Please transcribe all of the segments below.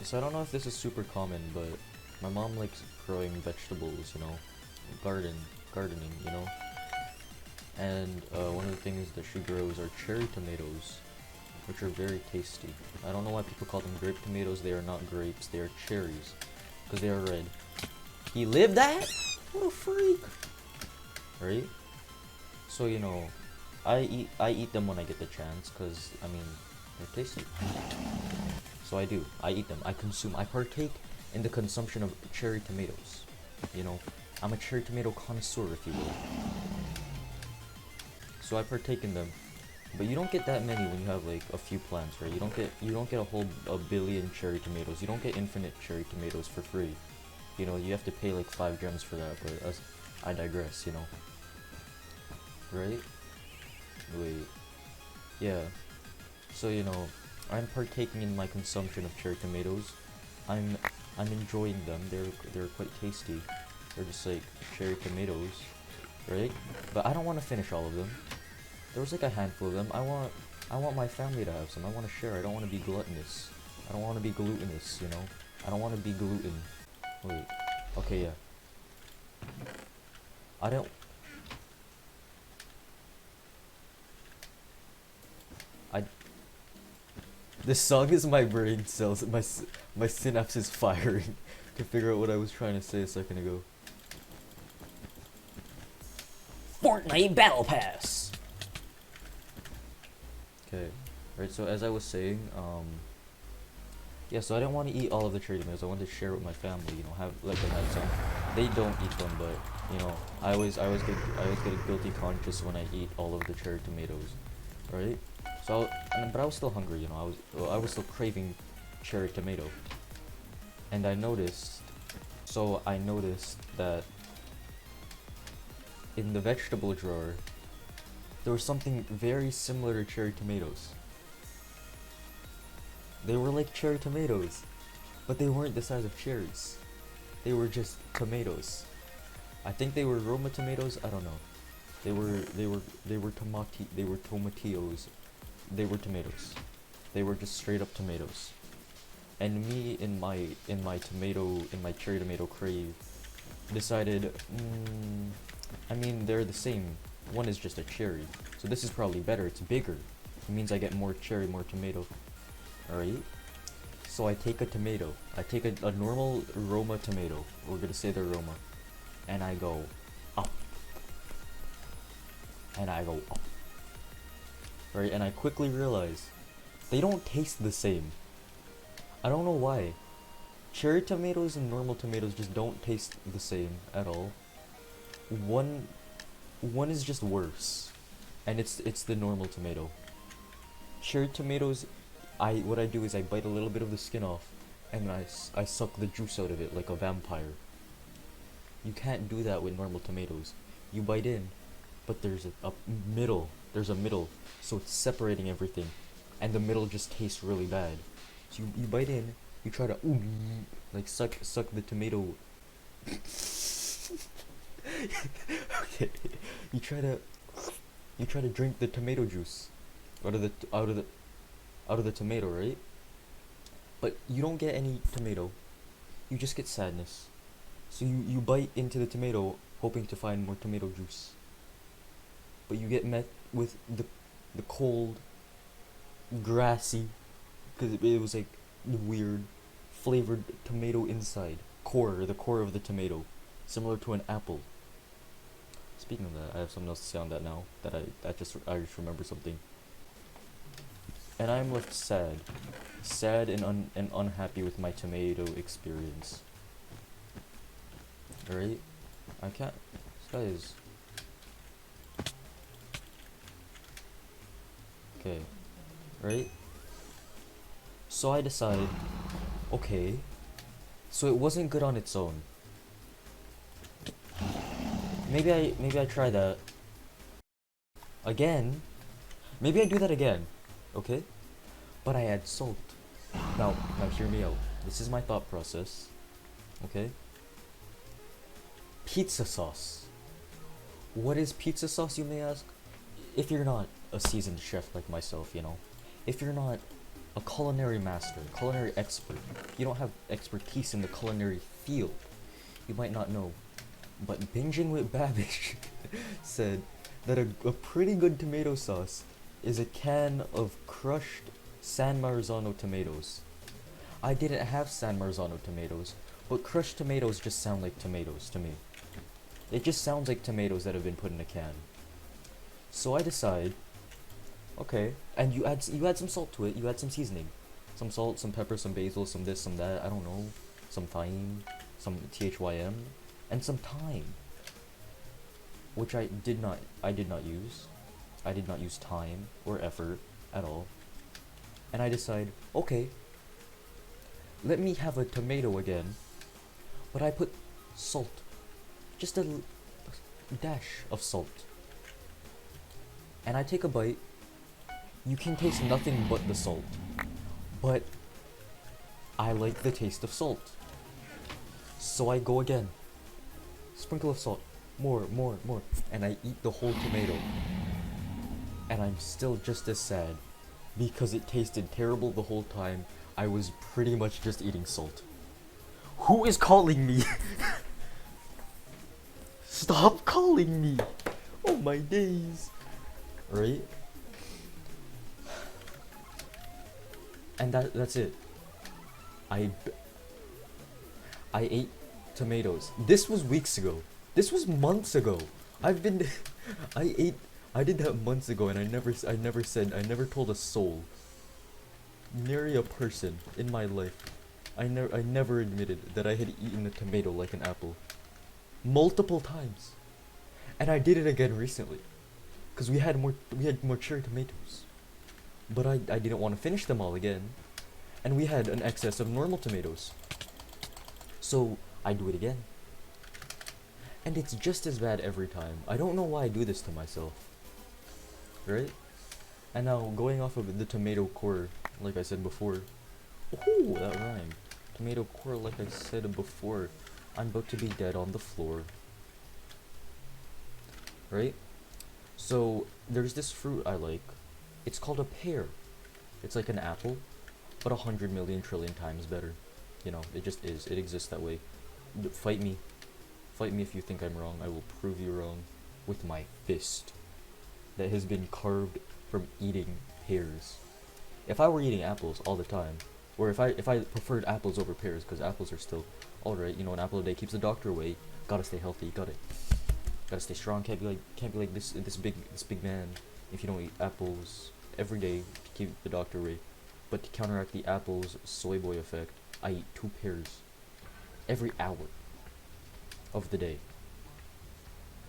So I don't know if this is super common, but my mom likes growing vegetables, you know, gardening, you know. And one of the things that she grows are cherry tomatoes, which are very tasty. I don't know why people call them grape tomatoes. They are not grapes, they are cherries, because they are red. He lived that? What a freak! Right? So, you know, I eat them when I get the chance, because, I mean, they're tasty. So I do. I eat them. I partake in the consumption of cherry tomatoes. You know, I'm a cherry tomato connoisseur, if you will. So I partake in them. But you don't get that many when you have like a few plants, right? You don't get a billion cherry tomatoes. You don't get infinite cherry tomatoes for free. You know, you have to pay like 5 gems for that, but I digress, you know. Right? Wait. Yeah. So, you know, I'm partaking in my consumption of cherry tomatoes. I'm enjoying them. They're quite tasty. They're just like cherry tomatoes, right? But I don't want to finish all of them. There was like a handful of them. I want my family to have some. I want to share. I don't want to be gluttonous. I don't want to be glutinous, you know? I don't want to be gluten. Wait. Okay, yeah. I don't... I... This song is my brain cells, my synapses firing to figure out what I was trying to say a second ago. Fortnite Battle Pass! Okay, right, so as I was saying, yeah, so I didn't want to eat all of the cherry tomatoes. I wanted to share with my family, you know, let them have some. They don't eat them, but, you know, I always get a guilty conscience when I eat all of the cherry tomatoes, right? So, but I was still hungry, you know, I was still craving cherry tomato. And I noticed that in the vegetable drawer, there was something very similar to cherry tomatoes. They were like cherry tomatoes, but they weren't the size of cherries. They were just tomatoes. I think they were Roma tomatoes, I don't know. They were tomatillos. They were tomatoes. They were just straight up tomatoes. And me in my cherry tomato crave decided, I mean, they're the same. One is just a cherry. So this is probably better. It's bigger. It means I get more cherry, more tomato. Alright? So I take a tomato. I take a normal Roma tomato. We're gonna say they're Roma. And I go up. And I go up. Right? And I quickly realize they don't taste the same. I don't know why. Cherry tomatoes and normal tomatoes just don't taste the same at all. One is just worse, and it's the normal tomato. Cherry tomatoes, what I do is I bite a little bit of the skin off, and I suck the juice out of it like a vampire. You can't do that with normal tomatoes. You bite in, but there's a middle. There's a middle, so it's separating everything, and the middle just tastes really bad. So you bite in, you try to like suck the tomato. Okay, you try to drink the tomato juice out of the tomato, right? But you don't get any tomato. You just get sadness. So you bite into the tomato hoping to find more tomato juice. But you get met with the cold, grassy, because it was like the weird flavored tomato inside the core of the tomato, similar to an apple. Speaking of that, I have something else to say on that now. I just remember something, and I'm left sad and unhappy with my tomato experience. Alright, I can't. This guy is okay. Right. So I decide, okay, so it wasn't good on its own. Maybe I try that again. Maybe I do that again, okay? But I add salt. Now hear me out. This is my thought process, okay? Pizza sauce. What is pizza sauce, you may ask? If you're not a seasoned chef like myself, you know, if you're not a culinary master, culinary expert, you don't have expertise in the culinary field, you might not know. But Binging with Babish said that a pretty good tomato sauce is a can of crushed San Marzano tomatoes. I didn't have San Marzano tomatoes, but crushed tomatoes just sound like tomatoes to me. It just sounds like tomatoes that have been put in a can. So I decide, okay, and you add some salt to it, you add some seasoning. Some salt, some pepper, some basil, some this, some that, I don't know, some thyme, some THYM, and some thyme. Which I did not use. I did not use time or effort at all. And I decide, okay, let me have a tomato again, but I put salt. Just a dash of salt. And I take a bite. You can taste nothing but the salt. But I like the taste of salt. So I go again. Sprinkle of salt. More. And I eat the whole tomato. And I'm still just as sad. Because it tasted terrible the whole time. I was pretty much just eating salt. Who is calling me? Stop calling me! Oh my days! Right? And that's it. I ate tomatoes. This was weeks ago. This was months ago. I did that months ago, and I never told a soul, nary a person in my life. I never admitted that I had eaten a tomato like an apple. Multiple times. And I did it again recently. Cause we had more cherry tomatoes. But I didn't want to finish them all again. And we had an excess of normal tomatoes. So I do it again. And it's just as bad every time. I don't know why I do this to myself. Right? And now going off of the tomato core, like I said before. Ooh, that rhymed. Tomato core, like I said before. I'm about to be dead on the floor. Right? So there's this fruit I like. It's called a pear. It's like an apple, but 100 million trillion times better. You know, it just is. It exists that way. Fight me. Fight me if you think I'm wrong. I will prove you wrong with my fist that has been carved from eating pears. If I were eating apples all the time, or if I preferred apples over pears, because apples are still alright, you know, an apple a day keeps the doctor away. Gotta stay healthy. Gotta stay strong. Can't be like this big man if you don't eat apples every day to keep the doctor away. But to counteract the apples soy boy effect, I eat 2 pears every hour of the day.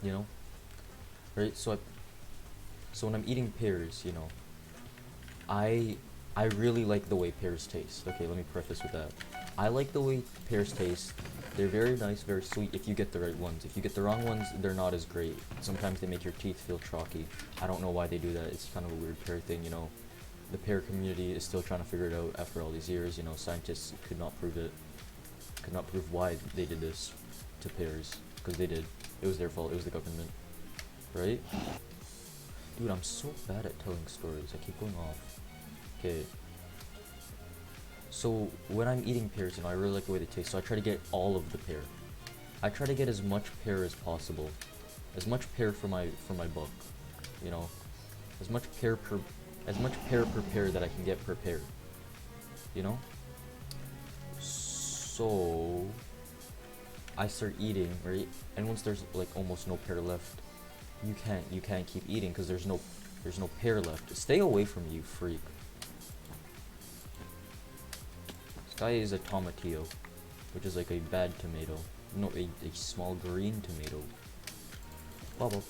You know, right? So when I'm eating pears, you know, I really like the way pears taste. Okay, let me preface with that. I like the way pears taste. They're very nice, very sweet if you get the right ones. If you get the wrong ones, they're not as great. Sometimes they make your teeth feel chalky. I don't know why they do that. It's kind of a weird pear thing, you know. The pear community is still trying to figure it out after all these years. You know, scientists could not prove it. Could not prove why they did this to pears. Because they did. It was their fault. It was the government. Right? Dude, I'm so bad at telling stories. I keep going off. Okay. So when I'm eating pears, you know, I really like the way they taste. So I try to get all of the pear. I try to get as much pear as possible. As much pear for my buck. You know, as much pear per pear that I can get per pear. You know? So I start eating, right? And once there's like almost no pear left, you can't keep eating because there's no pear left. Stay away from me, you freak. This guy is a tomatillo, which is like a bad tomato. No, a small green tomato. Oh,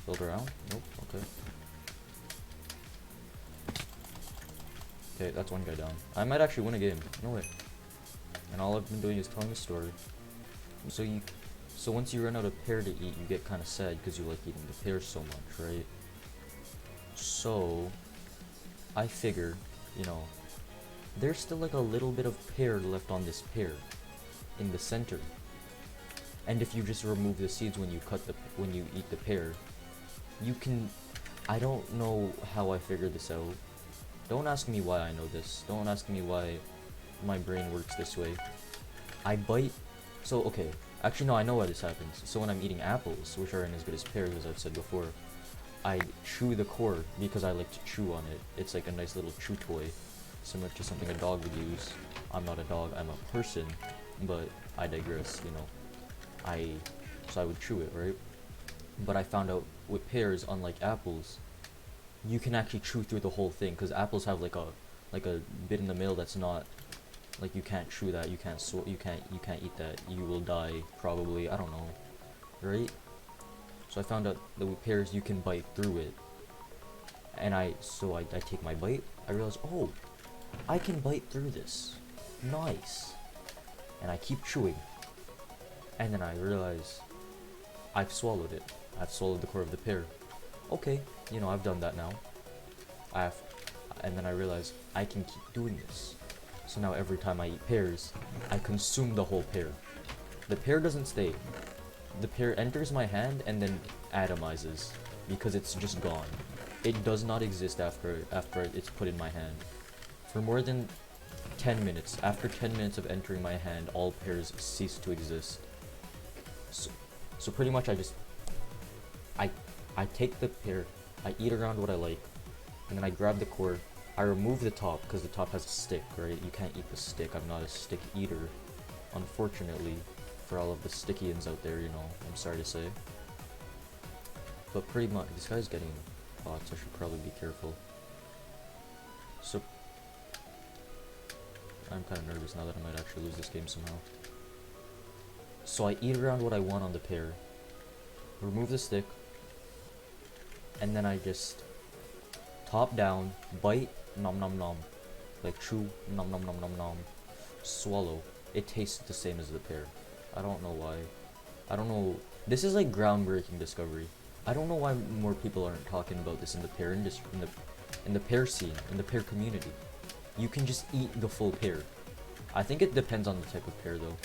build around? Nope, okay. Okay, that's one guy down. I might actually win a game. No way. And all I've been doing is telling a story. So once you run out of pear to eat, you get kind of sad because you like eating the pears so much, right? So I figure, you know, there's still like a little bit of pear left on this pear in the center. And if you just remove the seeds when you eat the pear, you can. I don't know how I figured this out. Don't ask me why I know this. Don't ask me why my brain works this way. I bite. So okay, actually no, I know why this happens. So when I'm eating apples, which aren't as good as pears, as I've said before, I chew the core because I like to chew on it. It's like a nice little chew toy, similar to something a dog would use. I'm not a dog, I'm a person, but I digress, you know. So I would chew it, right? But I found out with pears, unlike apples, you can actually chew through the whole thing, because apples have like a bit in the middle that's not, like, you can't chew that, you can't eat that, you will die probably, I don't know, right? So I found out that with pears you can bite through it, and I take my bite, I realized, oh, I can bite through this, nice, and I keep chewing, and then I realize I've swallowed it. I've swallowed the core of the pear. Okay, you know, I've done that now. And then I realize I can keep doing this. So now every time I eat pears, I consume the whole pear. The pear doesn't stay. The pear enters my hand and then atomizes because it's just gone. It does not exist after it's put in my hand. For more than 10 minutes, after 10 minutes of entering my hand, all pears cease to exist. So pretty much I take the pear, I eat around what I like, and then I grab the core, I remove the top, because the top has a stick, right? You can't eat the stick, I'm not a stick eater, unfortunately, for all of the stickians out there, you know, I'm sorry to say. But pretty much, this guy's getting pots, I should probably be careful. So, I'm kind of nervous now that I might actually lose this game somehow. So I eat around what I want on the pear, remove the stick, and then I just top down, bite, nom nom nom, like chew, nom nom nom nom nom, swallow. It tastes the same as the pear. I don't know why. I don't know. This is like groundbreaking discovery. I don't know why more people aren't talking about this in the pear industry, in the pear scene, in the pear community. You can just eat the full pear. I think it depends on the type of pear though.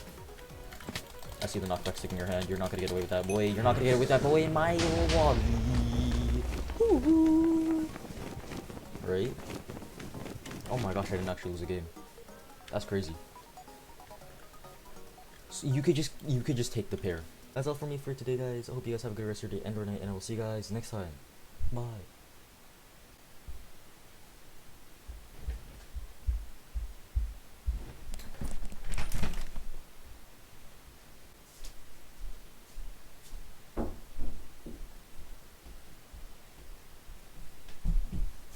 I see the knockback stick in your hand. You're not gonna get away with that, boy. You're not gonna get away with that, boy. My wall. Right? Oh my gosh, I didn't actually lose a game. That's crazy. So you could just take the pear. That's all for me for today, guys. I hope you guys have a good rest of your day and or night, and I will see you guys next time. Bye.